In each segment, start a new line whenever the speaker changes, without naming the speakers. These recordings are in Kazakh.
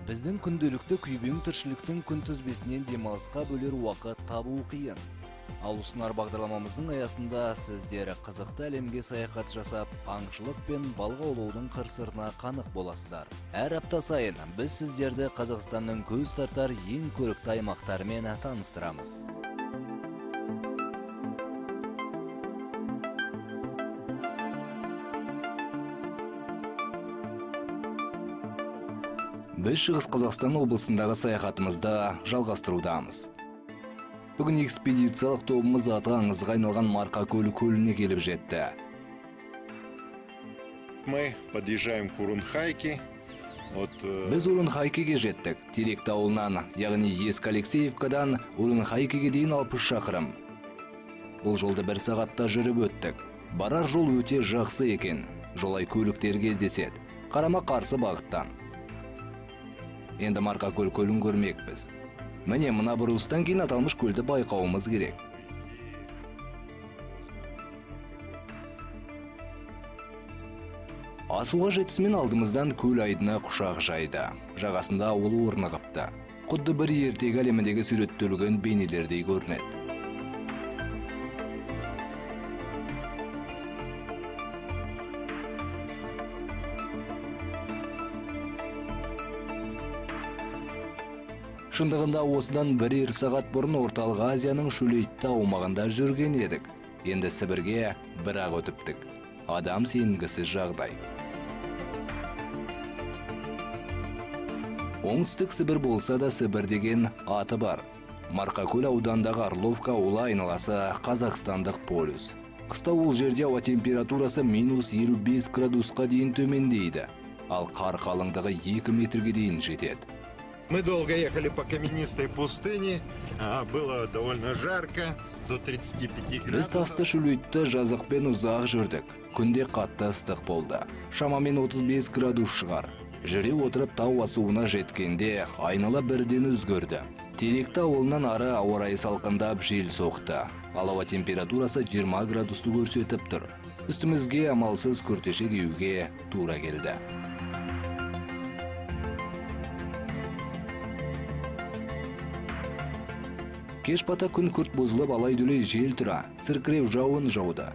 Біздің күнделікті күйбең тіршіліктің күнтізбесінен демалысқа бөлер уақыт табу қиын. Ал ұсынар бағдарламамыздың аясында сіздер қызықты әлемге саяхат жасап, аңшылық пен балық аулаудың қыр-сырына қанық боласыздар. Әр апта сайын біз сіздерді Қазақстанның көз тартар ең көрікті аймақтарымен таныстырамыз. Біз Шығыс Қазақстан облысындағы саяхатымызда жалғастырудамыз. Бүгін экспедициялық тобымыз аты аңызға айналған Марқакөл көліне келіп жетті.
Мы подъезжаем к Урунхайке.
Біз Урунхайкеге жеттік. Теректі ауылынан, яғни Ескі Алексеевкадан Урунхайкеге дейін 60 шақырым. Бұл жолды 1 сағатта жүріп өттік. Барар жол өте жақсы екен. Жолай көліктер кездеседі. Қарама-қарсы бағыттан. Енді Марқакөл көлін көрмекпіз. Міне мына бұрылыстан кейін аталмыш көлді байқауымыз керек. Асуға жетісімен алдымыздан көл айдына құшақ жайды. Жағасында ауылы орнығыпты. Құдды бір ертегі әлеміндегі суреттелген бейнелердей көрінеді. Шындығында осыдан 1 сағат бұрын орталық Азияның шөлейтті аумағында жүрген едік. Енді Сібірге бір-ақ өтіптік. Адам сенгісіз жағдай. Оңтүстік Сібір болса да Сібір деген аты бар. Марқакөл аудандағы Орловка ауылы айналасы Қазақстандық полюс. Қыста ол жерде ауа температурасы -55 градусқа дейін төмендейді. Ал қар қалыңдығы 2 метрге дейін жетеді.
Мы долго ехали по каменистой пустыне, было довольно жарко, до 35 градусов.
Біз тасты шөлейтті жазықпен ұзақ жүрдік. Күнде қатты ыстық болды. Шамамен 35 градус шығар. Жүре отырып тау асуына жеткенде айнала бірден өзгерді. Теректі ауылынан ары ауа райы салқындап жел соқты. Ал ауа температурасы 20 градусты көрсетіп тұр. Үстімізге амалсыз күртеше киюге тура келді. Кеш бата күн күрт бұзылып алай-дүлей жел тұра, сіркіреп жауын жауды.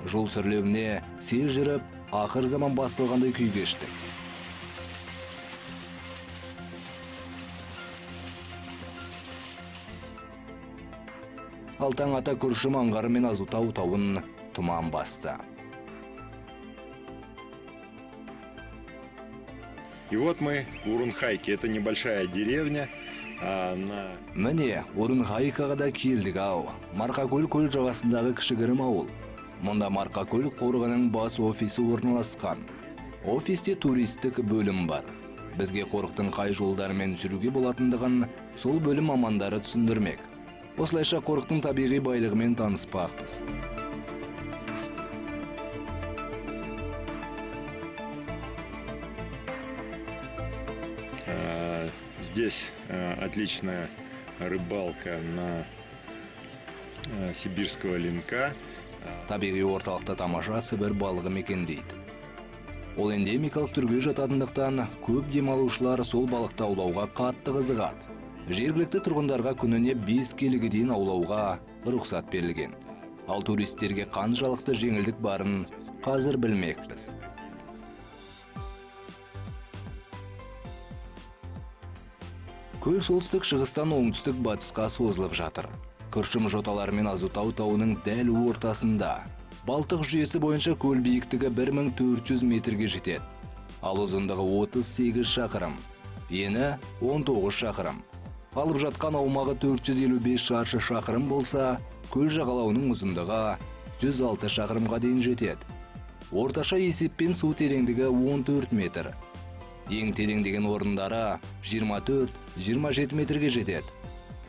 Жол сүрлеуіне сел жүріп, ақыр заман басталғандай күй кештік. Алтаң ата Күршім аңғары мен Азутау тауын тұман басты.
И вот мы в Урунхайке, это небольшая деревня.
Міне, Урунхайкаға да келдік ау. Марқакөл көл жағасындағы кішігірім ауыл. Мұнда Марқакөл қорығының бас офисі орналасқан. Офисте туристік бөлім бар. Бізге қорықтың қай жолдарымен жүруге болатындығын сол бөлім мамандары түсіндірмек. Осылайша қорықтың табиғи байлығымен таныспақпыз.
Здесь отличная рыбалка на сибирского линка.
Табиғи орталықта тамаша Сібір балығы мекендейді. Ол эндемикалық түрге жататындықтан көп демалушылар сол балықты аулауға қатты қызығады. Жергілікті тұрғындарға күніне 5 келіге дейін аулауға рұқсат берілген. Ал туристерге қаншалықты жеңілдік барын қазір білмекпіз. Көл солтүстік шығыстан оңтүстік батысқа созылып жатыр. Күршім жоталары мен Азутау тауының дәл ортасында. Балтық жүйесі бойынша көл биіктігі 1400 метрге жетеді. Ал ұзындығы 38 шақырым. Ені 19 шақырым. Алып жатқан аумағы 455 шаршы шақырым болса, көл жағалауының ұзындығы 106 шақырымға дейін жетеді. Орташа есеппен су тереңдігі 14 метр. Ең тереңдеген орындары 24-27 метрге жетеді.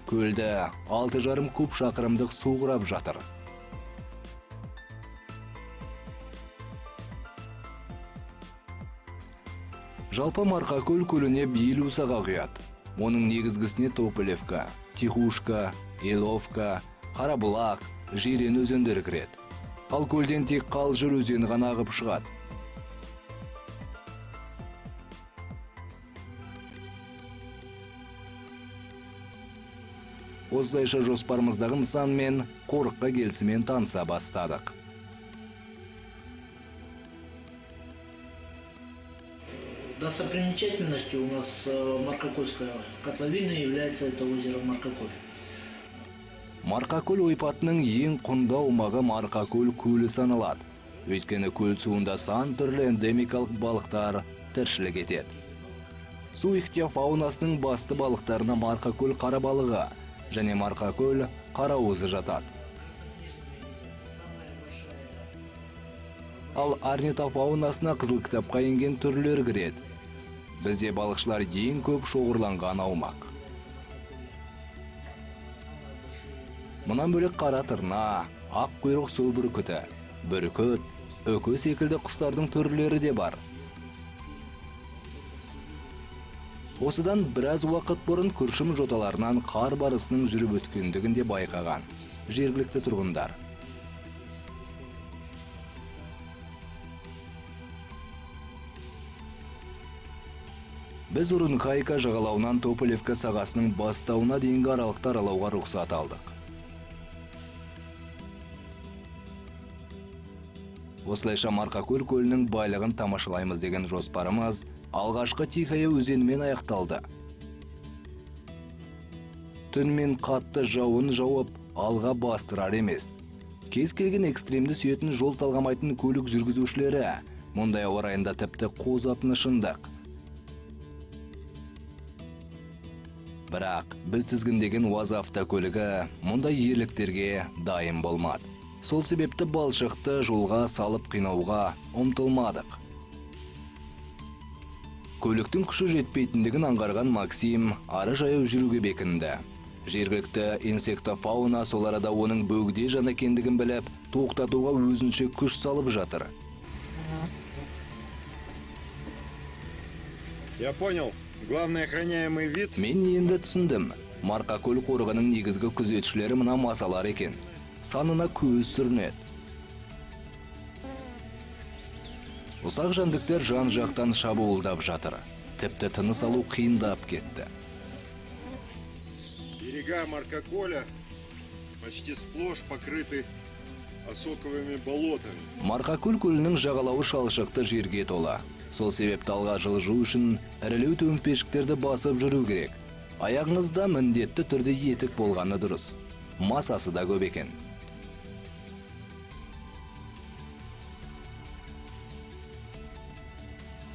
Көлді 6,5 куб шақырымдық су құрап жатыр. Жалпы Марқакөл көліне бейіл ұсаға құяды. Оның негізгісіне Тополевка, Тихушка, Еловка, Қарабұлақ, Жирен өзендері кіреді. Ал көлден тек Қалжыр өзені ғана ағып шығады. Осылайша жоспарымыздағы нысан мен қорыққа келісімен таныса бастадық.
Достопримечательностью у нас Маркакольская котловина является это озеро Маркаколь.
Маркакөл ойпатының ең құнды аумағы Маркакөл көлі саналады. Өйткені көл суында сан түрлі эндемикалық балықтар тіршілік етеді. Су ихтиофаунасының басты балықтарына Маркакөл қара балығы және Маркакөл қарауызы жатады. Ал орнитофаунасына қызыл кітапқа енген түрлер кіреді. Бізде балықшылар ең көп шоғырланған аумақ. Мұнан бөлек қара тырна, ақ құйрық су бүркіті, бүркіт, үкі секілді құстардың түрлері де бар. Осыдан біраз уақыт бұрын күршім жоталарынан қар барысының жүріп өткендігін де байқаған жергілікті тұрғындар. Біз Урунхайка жағалауынан Тополевка сағасының бастауына дейінгі аралықты аралауға рұқсат алдық. Осылайша Маркакөл көлінің байлығын тамашалаймыз деген жоспарымыз алғашқы Тихая өзенімен аяқталды. Түнмен қатты жауын жауып, алға бастырар емес. Кез келген экстремді сүйетін жол талғамайтын көлік жүргізушілері мұндай ауа райында тіпті қозатыны шындық. Бірақ біз тізгіндеген УАЗ автокөлігі мұндай ерліктерге дайын болмады. Сол себепті балшықты жолға салып қинауға ұмтылмадық. Көліктің күші жетпейтіндігін аңғарған Максим ары жаяу жүруге бекінді. Жергілікті инсектофауна сол арада оның бөгде жан екендігін біліп, тоқтатуға өзінше күш салып жатыр.
Я понял. Главный охраняемый вид.
Мен енді түсіндім. Маркакөл қорығының негізгі күзетшілері мына масалар екен. Санына көз сүрінеді. Ұсақ жәндіктер жан жақтан шабуылдап жатыр. Тіпті тыныс алу қиындап кетті.
Берега Маркаколя почти сплошь покрыты осоковыми болотами.
Маркакөл көлінің жағалауы шалшықты жерге толы. Сол себепті алға жылжу үшін ірілеу төмпешіктерді басып жүру керек. Аяғыңызда міндетті түрде етік болғаны дұрыс. Масасы да көп екен.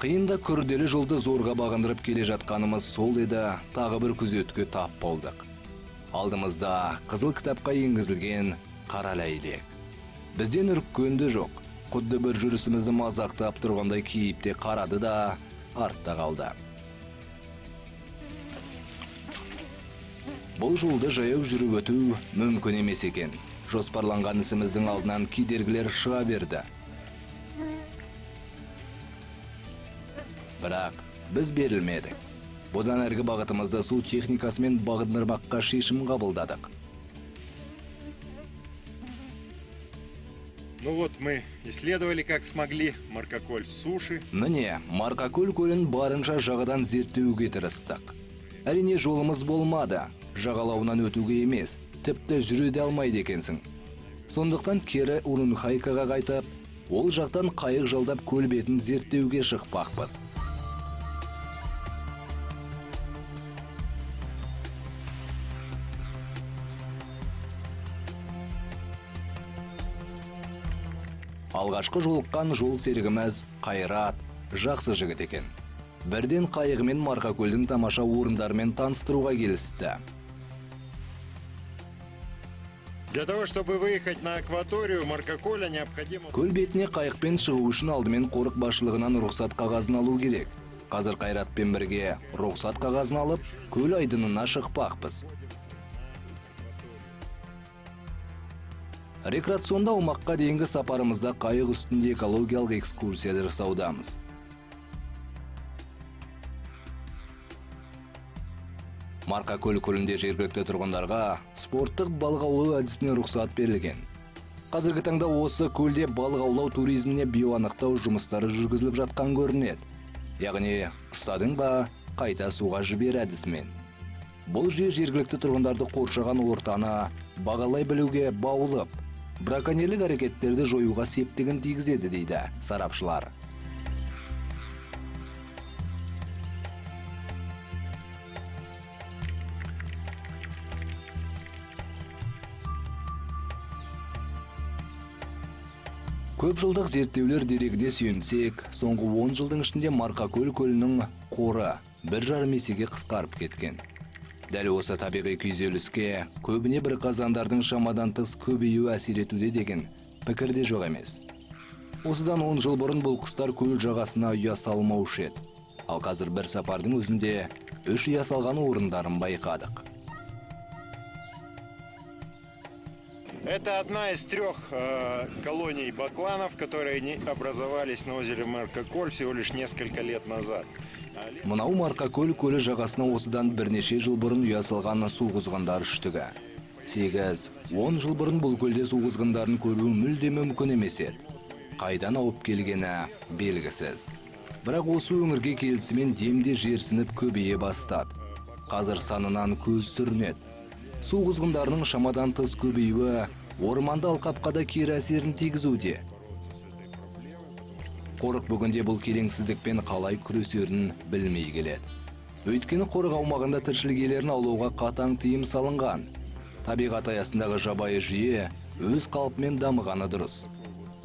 Қиында күрделі жолды зорға бағындырып келе жатқанымыз сол еді, тағы бір күзетке тап болдық. Алдымызда қызыл кітапқа енгізілген қара ләйлек. Бізден үріккенді жоқ. Құдды бір жүрісімізді мазақтап тұрғандай кейіпте қарады да артта қалды. Бұл жолды жаяу жүріп өту мүмкін емес екен. Жоспарланған ісіміздің алдынан кедергілер шыға берді. Бірақ біз берілмедік. Бұдан әргі бағытымызда су техникасымен бағындырмаққа шешім қабылдадық.
Ну вот мы исследовали как смогли Маркаколь с суши.
Міне, Маркакөл көлін барынша жағадан зерттеуге тырыстық. Әрине жолымыз болмады. Жағалауынан өтуге емес, тіпті жүре де алмайды екенсің. Сондықтан кері Урунхайкаға қайтып, ол жақтан қайық жалдап көл бетін зерттеуге шықпақпыз. Алғашқы жолыққан жол серігіміз Қайрат, жақсы жігіт екен. Бірден қайығымен Маркакөлдің тамаша орындарымен таныстыруға келісті.
Для того, чтобы выехать на акваторию Маркаколя, необходимо...
Көл бетіне қайықпен шығу үшін алдымен қорық басшылығынан рұқсат қағазын алу керек. Қазір Қайратпен бірге рұқсат қағазын алып, көл айдынына шықпақпыз. Рекреационда аумаққа дейінгі сапарымызда қайық үстінде экологиялық экскурсия жасаудамыз. Маркакөл көлінде жергілікті тұрғындарға спорттық балық аулау әдісіне рұқсат берілген. Қазіргі таңда осы көлде балық аулау туризміне биоанықтау жұмыстары жүргізіліп жатқан көрінеді. Яғни ұстадың ба, қайта суға жібер әдісімен. Бұл жүйе жергілікті тұрғындарды қоршаған ортаны бағалай білуге баулып, браконьерлік әрекеттерді жоюға септігін тигізеді дейді сарапшылар. Көп жылдық зерттеулер дерегіне сүйенсек, соңғы 10 жылдың ішінде Марқакөл көлінің қоры 1,5 есеге қысқарып кеткен. Дәл осы табиғи күйзеліске көбіне бір қазандардың шамадан тыс көбеюі әсер етуде деген пікірде жоқ емес. Осыдан 10 жыл бұрын бұл құстар көл жағасына ұя салмаушы еді. Ал қазір бір сапардың өзінде 3 ұя салған орындарын байқадық.
Это одна из 3 колоний бакланов, которые не образовались на озере Марқакөл всего лишь несколько лет назад.
Мынау Марқакөл көлі жағасына осыдан бірнеше жыл бұрын ұя салған су құзғындар үштігі. 8-10 жыл бұрын бұл көлде су құзғындарын көру мүлде мүмкін емес еді. Қайдан ауып келгені белгісіз. Бірақ осы өңірге келісімен демде жерсініп көбейе бастады. Қазір санынан көз сүрінеді. Су құзғындарының шамадан тыс көбеюі орманды алқапқа да кері әсерін тигізуде. Қорық бүгінде бұл келеңсіздікпен қалай күресерін білмей келеді. Өйткені қорық аумағында тіршілік иелерін аулауға қатаң тыйым салынған. Табиғат аясындағы жабайы жүйе өз қалпымен дамығаны дұрыс.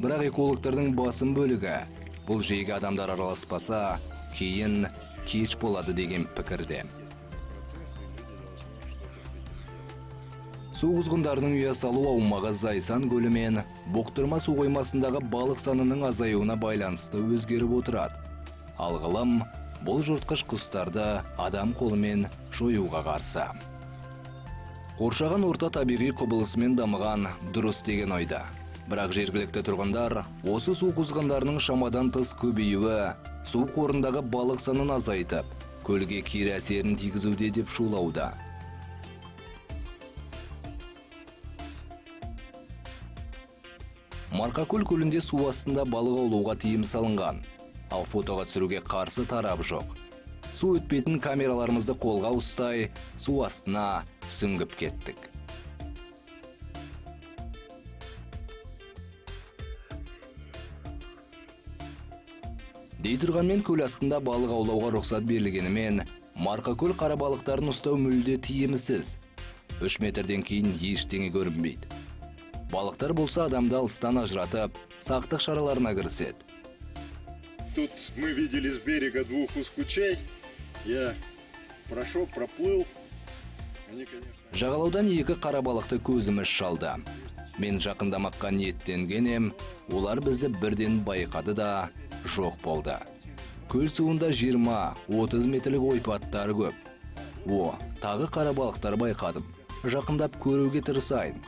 Бірақ экологтардың басым бөлігі бұл жүйеге адамдар араласпаса, кейін кеш болады деген пікірде. Су құзғындарының ұя салу аумағы Зайсан көлі мен Бұқтырма су қоймасындағы балық санының азаюына байланысты өзгеріп отырады. Ал ғылым бұл жыртқыш құстарды адам қолымен жоюға қарсы. Қоршаған орта табиғи құбылысымен дамыған дұрыс деген ойда. Бірақ жергілікті тұрғындар осы су құзғындарының шамадан тыс көбеюі су қорындағы балық санын азайтып, көлге кері әсерін тигізуде деп шулауда. Марқакөл көлінде су астында балық аулауға тыйым салынған, ал фотоға түсіруге қарсы тарап жоқ. Су өтпейтін камераларымызды қолға ұстай, су астына сүңгіп кеттік. Дей тұрғанмен көл астында балық аулауға рұқсат берілгенімен, Марқакөл қара балықтарын ұстау мүлде тиімсіз. 3 метрден кейін ештеңе көрінбейді. Балықтар болса адамды алыстан ажыратып, сақтық шараларына кіріседі.
Тут мы видели с берега 2 ускучей. Я прошел, проплыл.
Жағалаудан 2 қара балықты көзіміз шалды. Мен жақындамаққа ниеттенгенем, олар бізді бірден байқады да жоқ болды. Көл суында 20-30 метрлік ойпаттар көп. Тағы қара балықтар байқадым. Жақындап көруге тырысайын.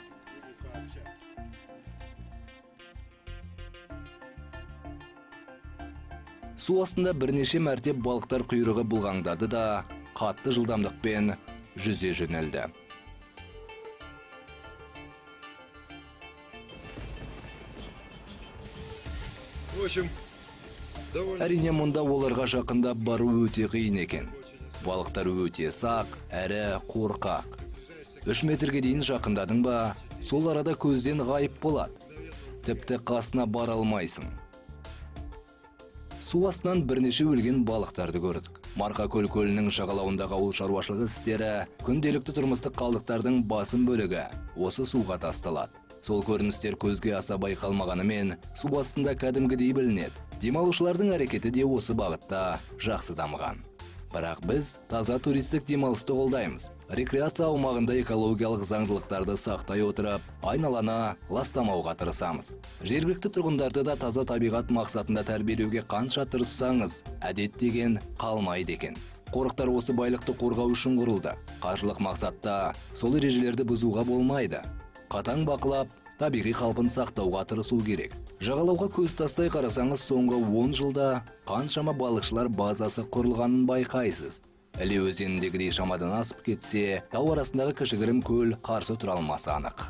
Су астында бірнеше мәрте балықтар құйрығы бұлғаңдады да, қатты жылдамдықпен жүзе жөнелді. Әрине мұнда оларға жақындап бару өте қиын екен. Балықтар өте сақ, әрі қорқақ. 3 метрге дейін жақындадың ба, сол арада көзден ғайып болады. Тіпті қасына бара алмайсың. Су астынан бірнеше өлген балықтарды көрдік. Марқакөл көлінің жағалауындағы ауыл шаруашылығы істері күнделікті тұрмыстық қалдықтардың басым бөлігі осы суға тасталады. Сол көріністер көзге аса байқалмағанымен, су астында кәдімгідей білінеді. Демалушылардың әрекеті де осы бағытта жақсы дамыған. Бірақ біз таза туристік демалысты қолдаймыз. Рекреация аумағында экологиялық заңдылықтарды сақтай отырып, айналаны ластамауға тырысамыз. Жергілікті тұрғындарды да таза табиғат мақсатында тәрбиелеуге қанша тырыссаңыз, әдет деген қалмайды екен. Қорықтар осы байлықты қорғау үшін құрылды. Қаржылық мақсатта сол ережелерді бұзуға болмайды. Қатаң бақылап, табиғи қалпын сақтауға тырысу керек. Жағалауға көз тастай қарасаңыз, соңғы 10 жылда қаншама балықшылар базасы құрылғанын байқайсыз. Іле өзеніндегідей шамадан асып кетсе, тау арасындағы кішігірім көл қарсы тұра алмасы анық.